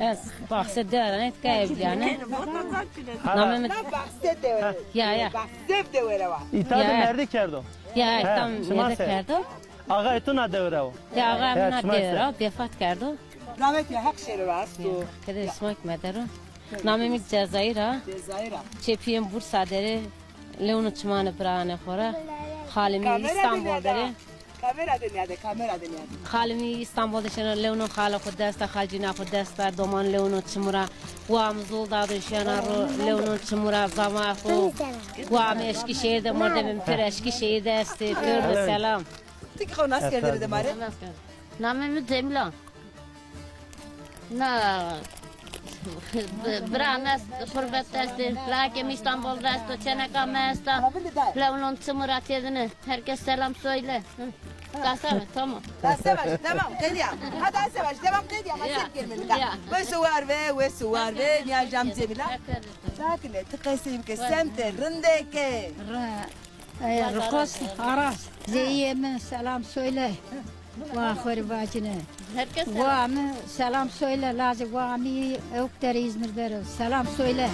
Ez bahse deran kayıp yani. Namı ya. İtadı Ya. nerede kerdo? Ya He, tam şuma ne se. kardo? Ağa etuna devre o. Ya ağa He, mina şuma se. devra vefat kardo. Rahmet ya hak şeri var. Kede ismak medero. Namı Cezayir'a. Cezayir'a. Çepiyem Bursa deri. Leonu çmanı brane xora. Halimi İstanbul deri. Kamera dünyada, kamera dünyada. Halimi İstanbul'da şena Leonu hala xud desta, xalcina xud desta, doman Leonu çmura. Guam dadı şena Leonu çmura zama xu. Guam eşki şehirde mordemim per eşki şehirde esti. Pür selam. Tek konu askerleri de mare. Namımı Cemila. Na Branas Kurbet'te, Lakim İstanbul'da, Çeneka Mesta, Leon'un Çımırat yedini. Herkes selam söyle. Kasam tamam. Tamam, kediya. Hadi savaş, devam kediya. Masif gelmeli. Ve suvar ve suvar ve ya cam cemila. Lakin tıkaysim ki semte rındeke. Rıkos aras. Zeyyeme selam söyle. Vahır bacına. Herkes selam. Vahmı selam söyle. Lazım vahmi ökteri İzmir'de. Selam söyle.